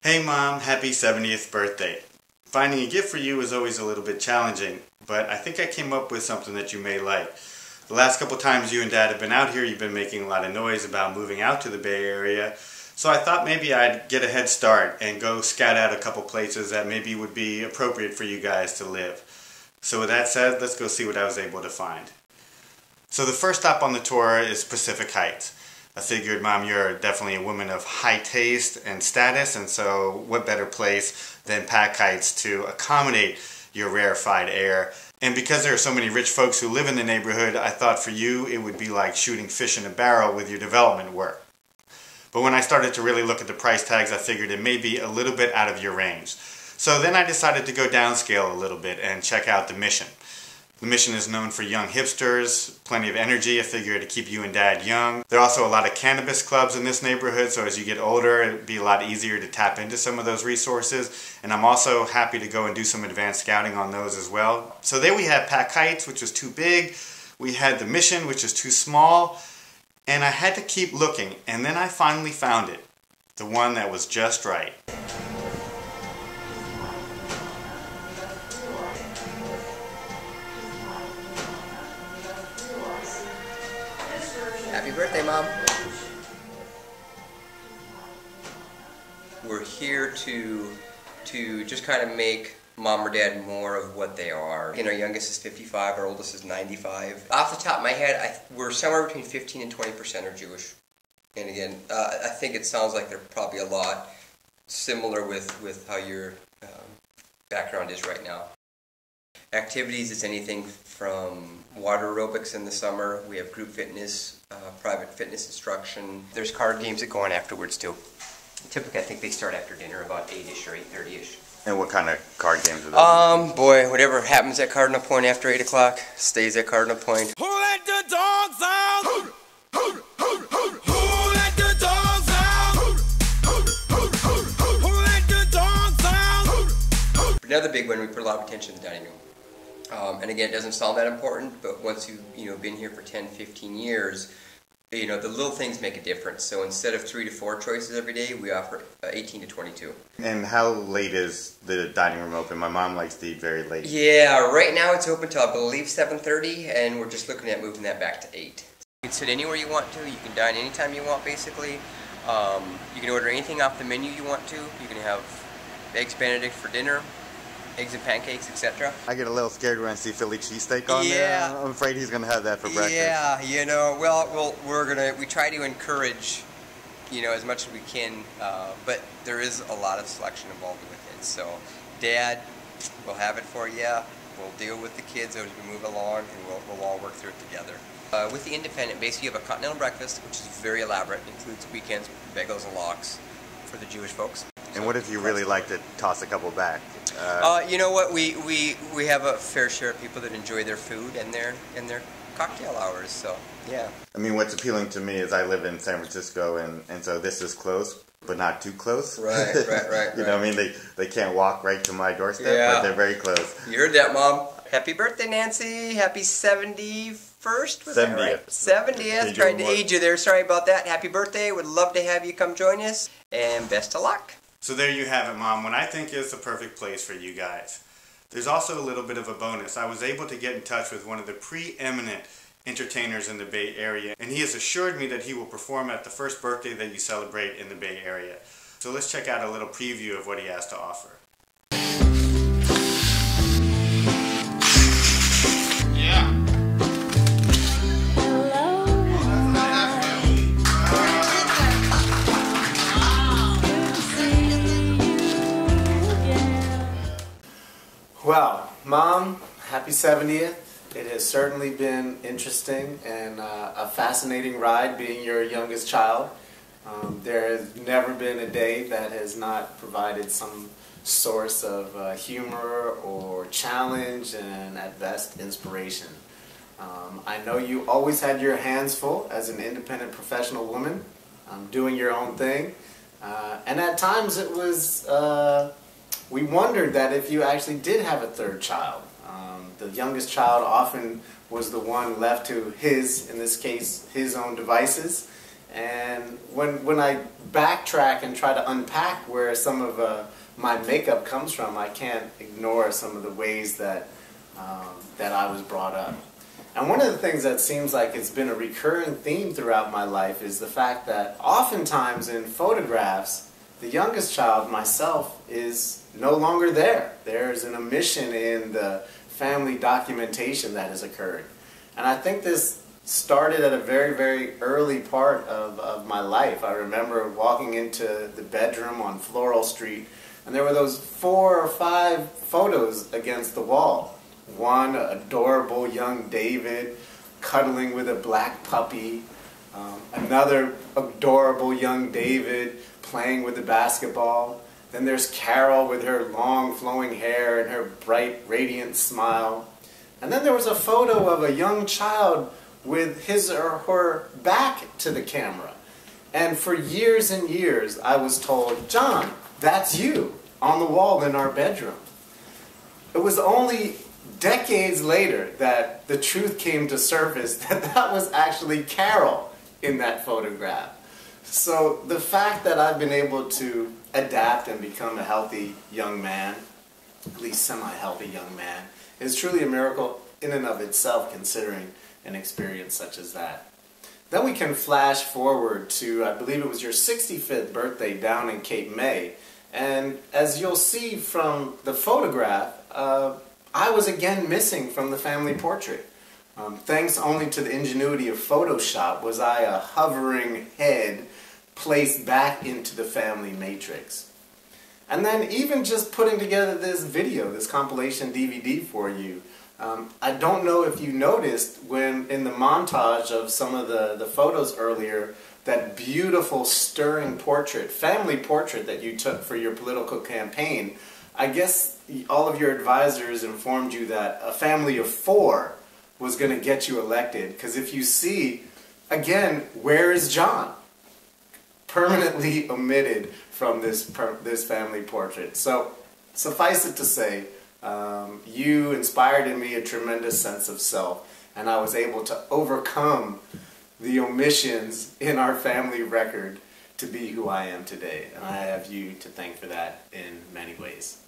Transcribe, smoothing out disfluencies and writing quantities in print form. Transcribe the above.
Hey Mom, happy 70th birthday. Finding a gift for you is always a little bit challenging, but I think I came up with something that you may like. The last couple times you and Dad have been out here, you've been making a lot of noise about moving out to the Bay Area, so I thought maybe I'd get a head start and go scout out a couple places that maybe would be appropriate for you guys to live. So with that said, let's go see what I was able to find. So the first stop on the tour is Pacific Heights. I figured, Mom, you're definitely a woman of high taste and status, and so what better place than Pac Heights to accommodate your rarefied air. And because there are so many rich folks who live in the neighborhood, I thought for you it would be like shooting fish in a barrel with your development work. But when I started to really look at the price tags, I figured it may be a little bit out of your range. So then I decided to go downscale a little bit and check out the Mission. The Mission is known for young hipsters, plenty of energy, I figure, to keep you and Dad young. There are also a lot of cannabis clubs in this neighborhood, so as you get older, it'd be a lot easier to tap into some of those resources. And I'm also happy to go and do some advanced scouting on those as well. So there we have Pac Heights, which was too big. We had the Mission, which is too small. And I had to keep looking, and then I finally found it. The one that was just right. Happy birthday, Mom. We're here to just kind of make Mom or Dad more of what they are. Our youngest is 55, our oldest is 95. Off the top of my head, we're somewhere between 15 and 20% are Jewish. And again, I think it sounds like they're probably a lot similar with how your background is right now. Activities, it's anything from water aerobics in the summer. We have group fitness, private fitness instruction. There's card games that go on afterwards too. Typically, I think they start after dinner about 8-ish or 8:30-ish. And what kind of card games are those? Boy, whatever happens at Cardinal Point after 8 o'clock stays at Cardinal Point. Who let the dogs out? Who let the dogs out? Who let the dogs out? Another big one, we put a lot of attention in the dining room. And again, it doesn't sound that important, but once you've been here for 10, 15 years, the little things make a difference. So instead of 3 to 4 choices every day, we offer 18 to 22. And how late is the dining room open? My mom likes to eat very late. Yeah, right now it's open till I believe 7:30, and we're just looking at moving that back to 8. You can sit anywhere you want to. You can dine anytime you want, basically. You can order anything off the menu you want to. You can have eggs Benedict for dinner, eggs and pancakes, etc. I get a little scared when I see Philly cheesesteak on there. I'm afraid he's going to have that for breakfast. Yeah, we try to encourage, as much as we can, but there is a lot of selection involved with it. So, Dad, we'll have it for you. We'll deal with the kids as we move along, and we'll all work through it together. With the independent, basically you have a continental breakfast, which is very elaborate. It includes weekends, bagels and lox for the Jewish folks. And what if you really like to toss a couple back? You know what? We have a fair share of people that enjoy their food and their cocktail hours. So yeah. I mean, what's appealing to me is I live in San Francisco, and so this is close, but not too close. Right. You know, I mean, they can't walk right to my doorstep, but they're very close. You heard that, Mom. Happy birthday, Nancy. Happy 71st. Was 70th. That right? 70th. Trying to age you there. Sorry about that. Happy birthday. Would love to have you come join us, and best of luck. So there you have it, Mom, what I think is the perfect place for you guys. There's also a little bit of a bonus. I was able to get in touch with one of the preeminent entertainers in the Bay Area, and he has assured me that he will perform at the first birthday that you celebrate in the Bay Area. So let's check out a little preview of what he has to offer. Yeah. Well, Mom, happy 70th. It has certainly been interesting and a fascinating ride being your youngest child. There has never been a day that has not provided some source of humor or challenge and at best inspiration. I know you always had your hands full as an independent professional woman, doing your own thing. And at times it was we wondered that if you actually did have a third child. The youngest child often was the one left to in this case, his own devices. And when I backtrack and try to unpack where some of my makeup comes from, I can't ignore some of the ways that that I was brought up. And one of the things that seems like it's been a recurring theme throughout my life is the fact that oftentimes in photographs, the youngest child, myself, is no longer there. There's an omission in the family documentation that has occurred. And I think this started at a very, very early part of my life. I remember walking into the bedroom on Floral Street, and there were those 4 or 5 photos against the wall. One adorable young David cuddling with a black puppy. Another adorable young David playing with the basketball. Then there's Carol with her long flowing hair and her bright, radiant smile. And then there was a photo of a young child with his or her back to the camera. And for years and years I was told, "John, that's you on the wall in our bedroom." It was only decades later that the truth came to surface that that was actually Carol in that photograph. So the fact that I've been able to adapt and become a healthy young man, at least semi-healthy young man, is truly a miracle in and of itself, considering an experience such as that. Then we can flash forward to, I believe it was your 65th birthday down in Cape May, and as you'll see from the photograph, I was again missing from the family portrait. Thanks only to the ingenuity of Photoshop was I a hovering head placed back into the family matrix. And then even just putting together this video, this compilation DVD for you, I don't know if you noticed when in the montage of some of the photos earlier, that beautiful stirring portrait, family portrait that you took for your political campaign. I guess all of your advisors informed you that a family of 4 was going to get you elected. Because if you see, again, where is John? Permanently omitted from this family portrait. So suffice it to say, you inspired in me a tremendous sense of self, and I was able to overcome the omissions in our family record to be who I am today. And I have you to thank for that in many ways.